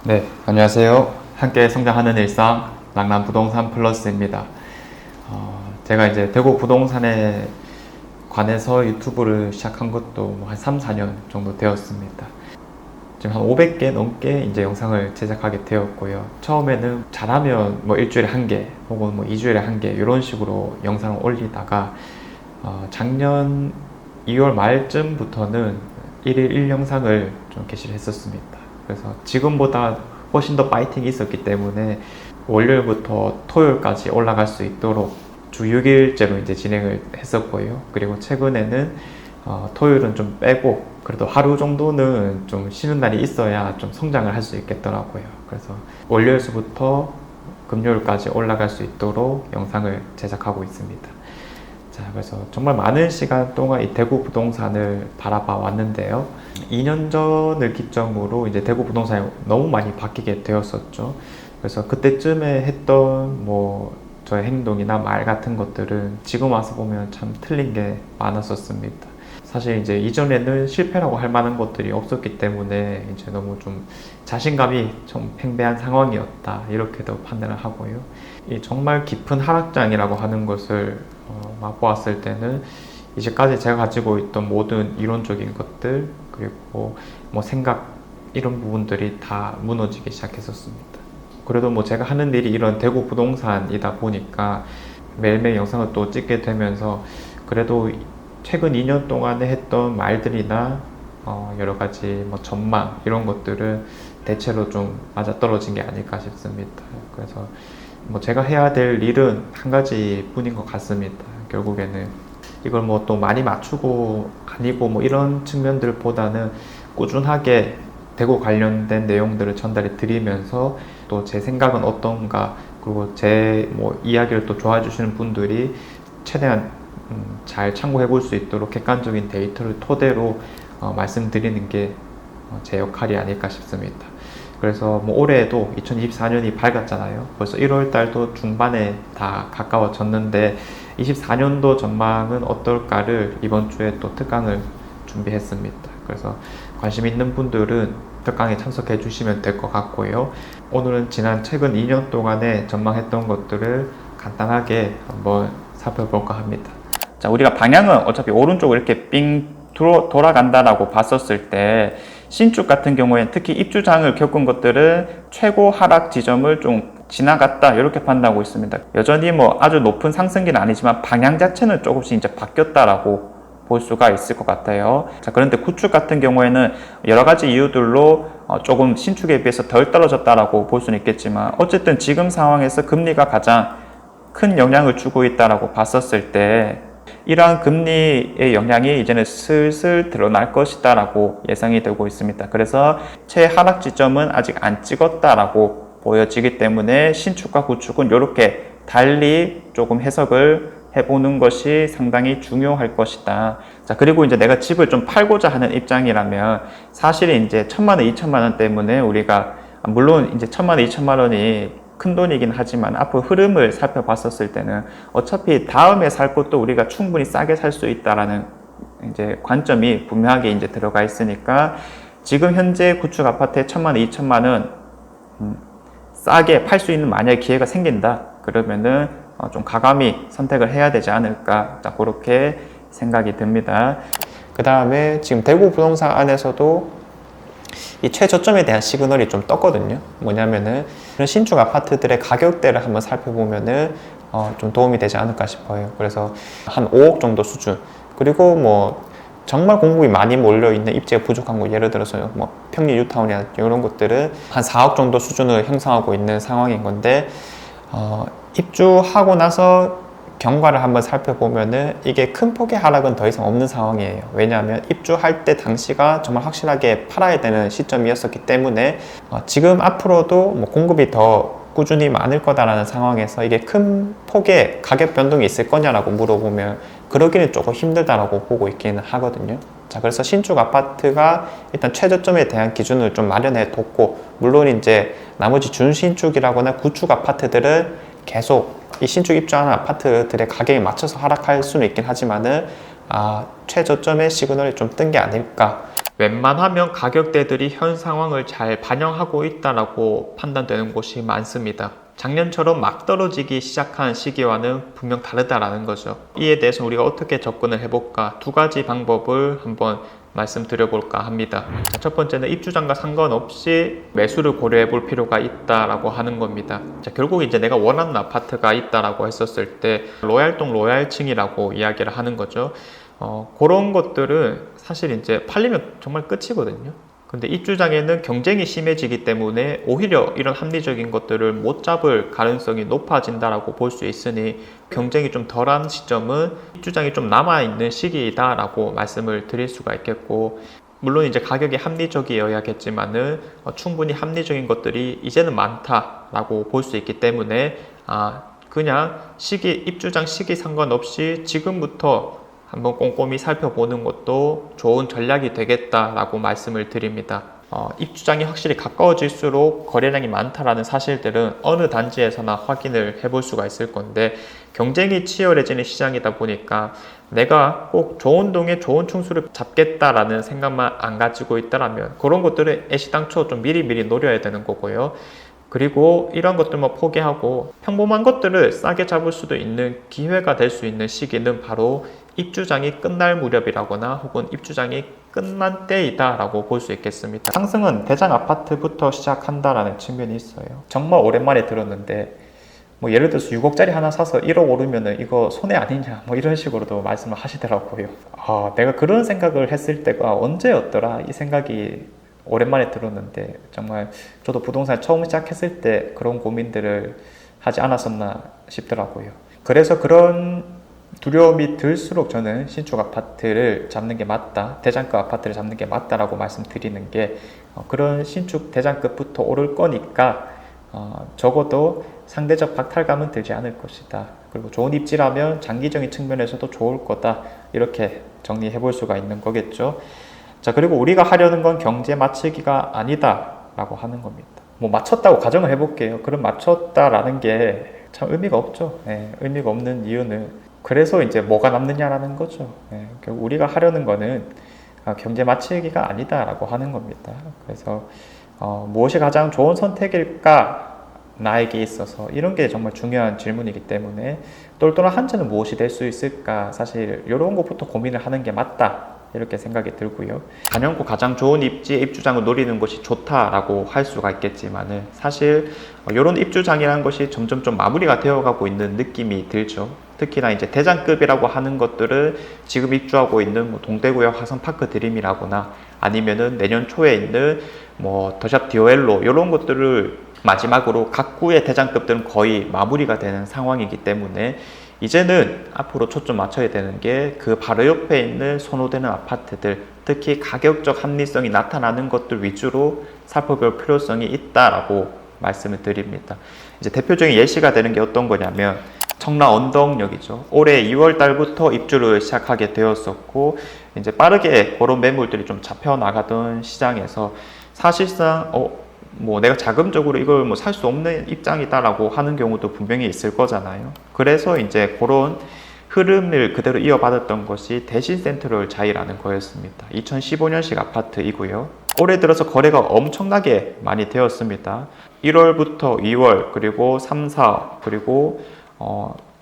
네, 안녕하세요. 함께 성장하는 일상 랑남 부동산 플러스입니다. 제가 이제 대구 부동산에 관해서 유튜브를 시작한 것도 한 3, 4년 정도 되었습니다. 지금 한 500개 넘게 이제 영상을 제작하게 되었고요. 처음에는 잘하면 뭐 일주일에 한 개, 혹은 뭐 2주일에 한 개, 이런 식으로 영상을 올리다가, 작년 2월 말쯤부터는 1일 1영상을 좀 게시를 했었습니다. 그래서 지금보다 훨씬 더 파이팅이 있었기 때문에 월요일부터 토요일까지 올라갈 수 있도록 주 6일째로 이제 진행을 했었고요. 그리고 최근에는 토요일은 좀 빼고 그래도 하루 정도는 좀 쉬는 날이 있어야 좀 성장을 할 수 있겠더라고요. 그래서 월요일부터 금요일까지 올라갈 수 있도록 영상을 제작하고 있습니다. 자, 그래서 정말 많은 시간 동안 이 대구 부동산을 바라봐 왔는데요. 2년 전을 기점으로 이제 대구 부동산이 너무 많이 바뀌게 되었었죠. 그래서 그때쯤에 했던 뭐 저의 행동이나 말 같은 것들은 지금 와서 보면 참 틀린 게 많았었습니다. 사실 이제 이전에는 실패라고 할 만한 것들이 없었기 때문에 이제 너무 좀 자신감이 좀 팽배한 상황이었다, 이렇게도 판단을 하고요. 이 정말 깊은 하락장이라고 하는 것을 맛보았을 때는 이제까지 제가 가지고 있던 모든 이론적인 것들, 그리고 뭐 생각, 이런 부분들이 다 무너지기 시작했었습니다. 그래도 뭐 제가 하는 일이 이런 대구 부동산이다 보니까 매일매일 영상을 또 찍게 되면서 그래도 최근 2년 동안에 했던 말들이나 여러 가지 뭐 전망, 이런 것들은 대체로 좀 맞아떨어진 게 아닐까 싶습니다. 그래서 뭐 제가 해야 될 일은 한 가지 뿐인 것 같습니다. 결국에는 이걸 뭐 또 많이 맞추고 아니고 뭐 이런 측면들보다는 꾸준하게 대구 관련된 내용들을 전달해 드리면서 또 제 생각은 어떤가, 그리고 제 뭐 이야기를 또 좋아해 주시는 분들이 최대한 잘 참고해 볼 수 있도록 객관적인 데이터를 토대로 말씀드리는 게 제 역할이 아닐까 싶습니다. 그래서 뭐 올해에도 2024년이 밝았잖아요. 벌써 1월 달도 중반에 다 가까워졌는데 24년도 전망은 어떨까를 이번 주에 또 특강을 준비했습니다. 그래서 관심 있는 분들은 특강에 참석해 주시면 될 것 같고요. 오늘은 지난 최근 2년 동안에 전망했던 것들을 간단하게 한번 살펴볼까 합니다. 자, 우리가 방향은 어차피 오른쪽으로 이렇게 삥 돌아간다라고 봤었을 때, 신축 같은 경우에는 특히 입주장을 겪은 것들은 최고 하락 지점을 좀 지나갔다, 이렇게 판단하고 있습니다. 여전히 뭐 아주 높은 상승기는 아니지만 방향 자체는 조금씩 이제 바뀌었다라고 볼 수가 있을 것 같아요. 자, 그런데 구축 같은 경우에는 여러 가지 이유들로 조금 신축에 비해서 덜 떨어졌다라고 볼 수는 있겠지만, 어쨌든 지금 상황에서 금리가 가장 큰 영향을 주고 있다라고 봤었을 때, 이러한 금리의 영향이 이제는 슬슬 드러날 것이다 라고 예상이 되고 있습니다. 그래서 최하락 지점은 아직 안 찍었다라고 보여지기 때문에 신축과 구축은 이렇게 달리 조금 해석을 해보는 것이 상당히 중요할 것이다. 자, 그리고 이제 내가 집을 좀 팔고자 하는 입장이라면 사실 이제 1,000만 원, 2,000만 원 때문에 우리가, 물론 이제 1,000만 원, 2,000만 원이 큰 돈이긴 하지만 앞으로 흐름을 살펴봤었을 때는 어차피 다음에 살 곳도 우리가 충분히 싸게 살 수 있다라는 이제 관점이 분명하게 이제 들어가 있으니까, 지금 현재 구축 아파트에 1,000만 원, 2,000만 원 싸게 팔 수 있는 만약에 기회가 생긴다, 그러면은 좀 과감히 선택을 해야 되지 않을까, 자, 그렇게 생각이 듭니다. 그 다음에 지금 대구 부동산 안에서도 이 최저점에 대한 시그널이 좀 떴거든요. 뭐냐면은 신축 아파트들의 가격대를 한번 살펴보면은 좀 도움이 되지 않을까 싶어요. 그래서 한 5억 정도 수준, 그리고 뭐 정말 공급이 많이 몰려있는 입지가 부족한 곳, 예를 들어서 뭐 평리 뉴타운이나 이런 곳들은 한 4억 정도 수준을 형성하고 있는 상황인 건데, 입주하고 나서 경과를 한번 살펴보면은 이게 큰 폭의 하락은 더 이상 없는 상황이에요. 왜냐하면 입주할 때 당시가 정말 확실하게 팔아야 되는 시점이었었기 때문에 지금 앞으로도 뭐 공급이 더 꾸준히 많을 거다라는 상황에서 이게 큰 폭의 가격 변동이 있을 거냐라고 물어보면 그러기는 조금 힘들다라고 보고 있기는 하거든요. 자, 그래서 신축 아파트가 일단 최저점에 대한 기준을 좀 마련해 뒀고, 물론 이제 나머지 준신축이라거나 구축 아파트들은 계속 이 신축 입주하는 아파트들의 가격에 맞춰서 하락할 수는 있긴 하지만은 최저점의 시그널이 좀 뜬 게 아닐까. 웬만하면 가격대들이 현 상황을 잘 반영하고 있다라고 판단되는 곳이 많습니다. 작년처럼 막 떨어지기 시작한 시기와는 분명 다르다라는 거죠. 이에 대해서 우리가 어떻게 접근을 해볼까? 두 가지 방법을 한번 말씀드려볼까 합니다. 첫 번째는 입주장과 상관없이 매수를 고려해 볼 필요가 있다라고 하는 겁니다. 결국 이제 내가 원하는 아파트가 있다라고 했었을 때 로얄동 로얄층이라고 이야기를 하는 거죠. 그런 것들은 사실 이제 팔리면 정말 끝이거든요. 근데 입주장에는 경쟁이 심해지기 때문에 오히려 이런 합리적인 것들을 못 잡을 가능성이 높아진다라고 볼 수 있으니 경쟁이 좀 덜한 시점은 입주장이 좀 남아있는 시기이다라고 말씀을 드릴 수가 있겠고, 물론 이제 가격이 합리적이어야겠지만은 충분히 합리적인 것들이 이제는 많다라고 볼 수 있기 때문에 그냥 입주장 시기 상관없이 지금부터 한번 꼼꼼히 살펴보는 것도 좋은 전략이 되겠다라고 말씀을 드립니다. 입주장이 확실히 가까워질수록 거래량이 많다라는 사실들은 어느 단지에서나 확인을 해볼 수가 있을 건데, 경쟁이 치열해지는 시장이다 보니까 내가 꼭 좋은 동에 좋은 층수를 잡겠다라는 생각만 안 가지고 있다라면 그런 것들을 애시당초 좀 미리미리 노려야 되는 거고요. 그리고 이런 것들만 포기하고 평범한 것들을 싸게 잡을 수도 있는 기회가 될 수 있는 시기는 바로 입주장이 끝날 무렵이라거나 혹은 입주장이 끝난 때이다 라고 볼 수 있겠습니다. 상승은 대장 아파트부터 시작한다라는 측면이 있어요. 정말 오랜만에 들었는데 예를 들어서 6억짜리 하나 사서 1억 오르면은 이거 손해 아니냐 이런 식으로도 말씀을 하시더라고요. 내가 그런 생각을 했을 때가 언제였더라 이 생각이 오랜만에 들었는데, 정말 저도 부동산 처음 시작했을 때 그런 고민들을 하지 않았었나 싶더라고요. 그래서 그런 두려움이 들수록 저는 신축 아파트를 잡는 게 맞다, 대장급 아파트를 잡는 게 맞다라고 말씀드리는 게, 그런 신축 대장급부터 오를 거니까 적어도 상대적 박탈감은 들지 않을 것이다. 그리고 좋은 입지라면 장기적인 측면에서도 좋을 거다. 이렇게 정리해 볼 수가 있는 거겠죠. 자, 그리고 우리가 하려는 건 경제 맞추기가 아니다 라고 하는 겁니다. 맞췄다고 가정을 해볼게요. 그럼 맞췄다라는 게 참 의미가 없죠. 의미가 없는 이유는 그래서 이제 뭐가 남느냐라는 거죠. 결국 우리가 하려는 거는 경제 맞추기가 아니다 라고 하는 겁니다. 그래서 무엇이 가장 좋은 선택일까 나에게 있어서, 이런 게 정말 중요한 질문이기 때문에 똘똘한 한채는 무엇이 될 수 있을까, 사실 이런 것부터 고민을 하는 게 맞다 이렇게 생각이 들고요. 단연코 가장 좋은 입지의 입주장을 노리는 것이 좋다라고 할 수가 있겠지만은 사실 이런 입주장이라는 것이 점점 좀 마무리가 되어가고 있는 느낌이 들죠. 특히나 이제 대장급이라고 하는 것들을 지금 입주하고 있는 동대구역 화성파크 드림이라거나 아니면은 내년 초에 있는 더샵 디오엘로 이런 것들을 마지막으로 각 구의 대장급들은 거의 마무리가 되는 상황이기 때문에 이제는 앞으로 초점 맞춰야 되는 게 그 바로 옆에 있는 선호되는 아파트들, 특히 가격적 합리성이 나타나는 것들 위주로 살펴볼 필요성이 있다라고 말씀을 드립니다. 이제 대표적인 예시가 되는 게 어떤 거냐면 청라 언덕역이죠. 올해 2월 달부터 입주를 시작하게 되었었고, 이제 빠르게 그런 매물들이 좀 잡혀 나가던 시장에서 사실상 내가 자금적으로 이걸 살 수 없는 입장이다라고 하는 경우도 분명히 있을 거잖아요. 그래서 이제 그런 흐름을 그대로 이어받았던 것이 대신센트럴 자이라는 거였습니다. 2015년식 아파트이고요. 올해 들어서 거래가 엄청나게 많이 되었습니다. 1월부터 2월, 그리고 3, 4, 그리고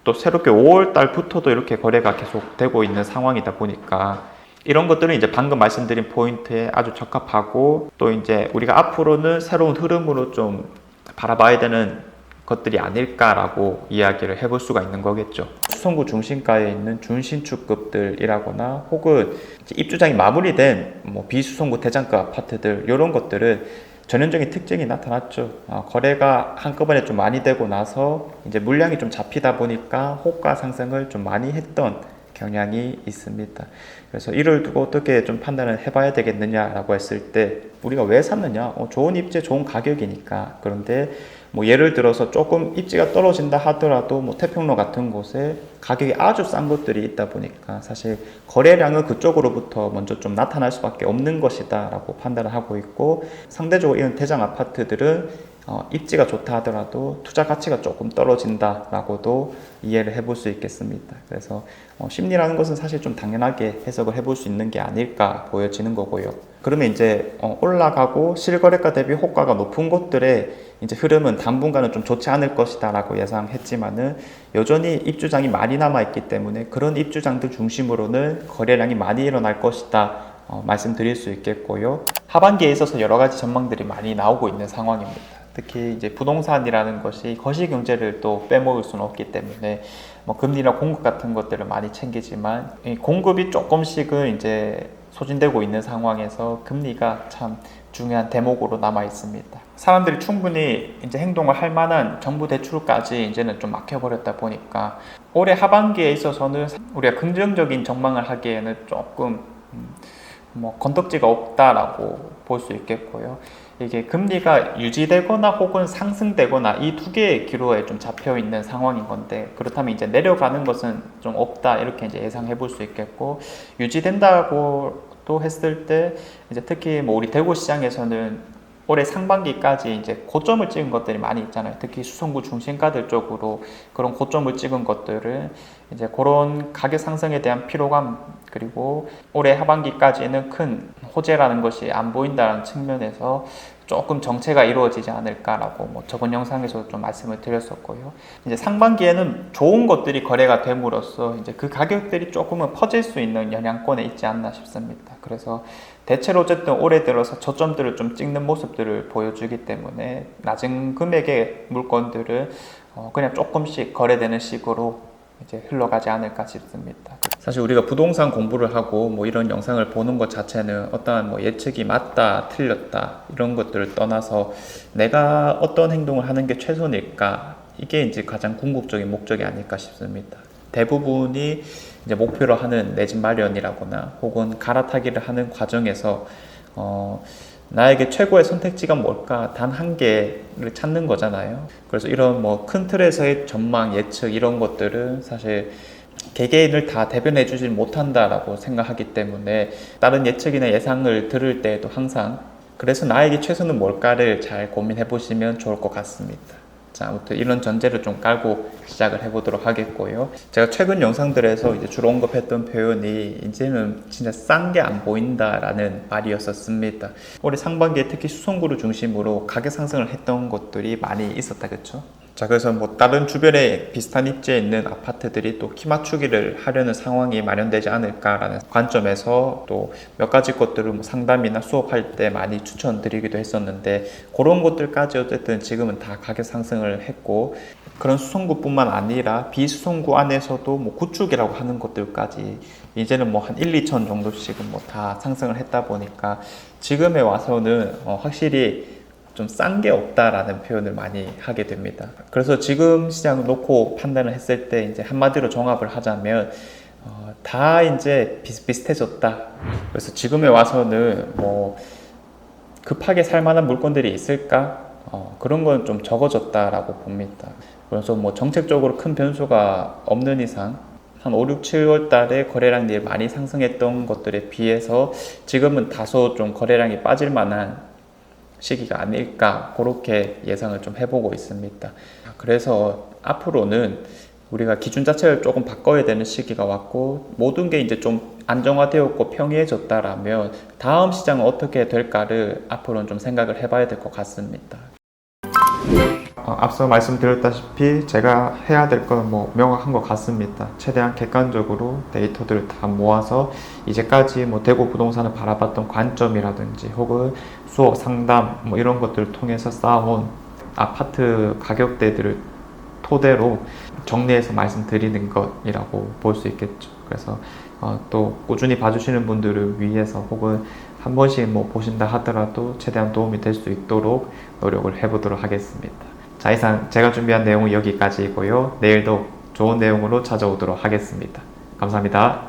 또 새롭게 5월 달부터도 이렇게 거래가 계속 되고 있는 상황이다 보니까 이런 것들은 이제 방금 말씀드린 포인트에 아주 적합하고, 또 이제 우리가 앞으로는 새로운 흐름으로 좀 바라봐야 되는 것들이 아닐까라고 이야기를 해볼 수가 있는 거겠죠. 수성구 중심가에 있는 준신축급들이라거나 혹은 입주장이 마무리된 비수성구 대장급 아파트들, 이런 것들은 전형적인 특징이 나타났죠. 거래가 한꺼번에 좀 많이 되고 나서 이제 물량이 좀 잡히다 보니까 호가 상승을 좀 많이 했던 경향이 있습니다. 그래서 이를 두고 어떻게 좀 판단을 해봐야 되겠느냐라고 했을 때 우리가 왜 샀느냐? 좋은 입지, 좋은 가격이니까. 그런데 뭐 예를 들어서 조금 입지가 떨어진다 하더라도 뭐 태평로 같은 곳에 가격이 아주 싼 것들이 있다 보니까 사실 거래량은 그쪽으로부터 먼저 좀 나타날 수밖에 없는 것이다 라고 판단을 하고 있고, 상대적으로 이런 대장 아파트들은 입지가 좋다 하더라도 투자 가치가 조금 떨어진다 라고도 이해를 해볼 수 있겠습니다. 그래서 심리라는 것은 사실 좀 당연하게 해석을 해볼 수 있는 게 아닐까 보여지는 거고요. 그러면 이제 올라가고 실거래가 대비 호가가 높은 곳들의 이제 흐름은 당분간은 좀 좋지 않을 것이다 라고 예상했지만은, 여전히 입주장이 많이 남아있기 때문에 그런 입주장들 중심으로는 거래량이 많이 일어날 것이다 말씀드릴 수 있겠고요. 하반기에 있어서 여러 가지 전망들이 많이 나오고 있는 상황입니다. 특히 이제 부동산이라는 것이 거시경제를 또 빼먹을 수는 없기 때문에 뭐 금리나 공급 같은 것들을 많이 챙기지만, 이 공급이 조금씩은 이제 소진되고 있는 상황에서 금리가 참 중요한 대목으로 남아 있습니다. 사람들이 충분히 이제 행동을 할 만한 정부 대출까지 이제는 좀 막혀버렸다 보니까 올해 하반기에 있어서는 우리가 긍정적인 전망을 하기에는 조금 뭐 건덕지가 없다라고 볼 수 있겠고요. 이게 금리가 유지되거나 혹은 상승되거나 이 두 개의 기로에 좀 잡혀 있는 상황인 건데, 그렇다면 이제 내려가는 것은 좀 없다 이렇게 이제 예상해 볼 수 있겠고, 유지된다고 또 했을 때 이제 특히 뭐 우리 대구 시장에서는 올해 상반기까지 이제 고점을 찍은 것들이 많이 있잖아요. 특히 수성구 중심가들 쪽으로 그런 고점을 찍은 것들을 이제 그런 가격 상승에 대한 피로감, 그리고 올해 하반기까지는 큰 호재라는 것이 안 보인다는 측면에서 조금 정체가 이루어지지 않을까라고 뭐 저번 영상에서 좀 말씀을 드렸었고요. 이제 상반기에는 좋은 것들이 거래가 됨으로써 이제 그 가격들이 조금은 퍼질 수 있는 영향권에 있지 않나 싶습니다. 그래서 대체로 어쨌든 올해 들어서 저점들을 좀 찍는 모습들을 보여주기 때문에 낮은 금액의 물건들을 그냥 조금씩 거래되는 식으로 이제 흘러가지 않을까 싶습니다. 사실 우리가 부동산 공부를 하고 뭐 이런 영상을 보는 것 자체는 어떠한 뭐 예측이 맞다 틀렸다 이런 것들을 떠나서 내가 어떤 행동을 하는 게 최선일까, 이게 이제 가장 궁극적인 목적이 아닐까 싶습니다. 대부분이 이제 목표로 하는 내 집 마련이라거나 혹은 갈아타기를 하는 과정에서 나에게 최고의 선택지가 뭘까 단 한 개를 찾는 거잖아요. 그래서 이런 뭐 큰 틀에서의 전망, 예측 이런 것들은 사실 개개인을 다 대변해 주질 못한다라고 생각하기 때문에 다른 예측이나 예상을 들을 때에도 항상 그래서 나에게 최선은 뭘까를 잘 고민해 보시면 좋을 것 같습니다. 자, 아무튼 이런 전제를 좀 깔고 시작을 해보도록 하겠고요. 제가 최근 영상들에서 이제 주로 언급했던 표현이 이제는 진짜 싼 게 안 보인다라는 말이었었습니다. 올해 상반기에 특히 수성구를 중심으로 가격 상승을 했던 것들이 많이 있었다, 그쵸? 자, 그래서 뭐 다른 주변에 비슷한 입지에 있는 아파트들이 또 키 맞추기를 하려는 상황이 마련되지 않을까라는 관점에서 또 몇 가지 것들을 뭐 상담이나 수업할 때 많이 추천드리기도 했었는데, 그런 것들까지 어쨌든 지금은 다 가격 상승을 했고, 그런 수성구뿐만 아니라 비수성구 안에서도 뭐 구축이라고 하는 것들까지 이제는 뭐 한 1, 2천 정도씩은 뭐 다 상승을 했다 보니까 지금에 와서는 확실히 좀 싼 게 없다라는 표현을 많이 하게 됩니다. 그래서 지금 시장을 놓고 판단을 했을 때 이제 한마디로 종합을 하자면 다 이제 비슷비슷해졌다. 그래서 지금에 와서는 뭐 급하게 살 만한 물건들이 있을까? 그런 건 좀 적어졌다라고 봅니다. 그래서 뭐 정책적으로 큰 변수가 없는 이상 한 5, 6, 7월 달에 거래량이 많이 상승했던 것들에 비해서 지금은 다소 좀 거래량이 빠질 만한 시기가 아닐까, 그렇게 예상을 좀 해보고 있습니다. 그래서 앞으로는 우리가 기준 자체를 조금 바꿔야 되는 시기가 왔고, 모든 게 이제 좀 안정화되었고 평이해졌다라면 다음 시장은 어떻게 될까를 앞으로는 좀 생각을 해봐야 될 것 같습니다. 앞서 말씀드렸다시피 제가 해야 될 건 뭐 명확한 것 같습니다. 최대한 객관적으로 데이터들을 다 모아서 이제까지 뭐 대구 부동산을 바라봤던 관점이라든지 혹은 수업 상담 뭐 이런 것들을 통해서 쌓아온 아파트 가격대들을 토대로 정리해서 말씀드리는 것이라고 볼 수 있겠죠. 그래서 또 꾸준히 봐주시는 분들을 위해서 혹은 한 번씩 뭐 보신다 하더라도 최대한 도움이 될 수 있도록 노력을 해보도록 하겠습니다. 자, 이상 제가 준비한 내용은 여기까지이고요. 내일도 좋은 내용으로 찾아오도록 하겠습니다. 감사합니다.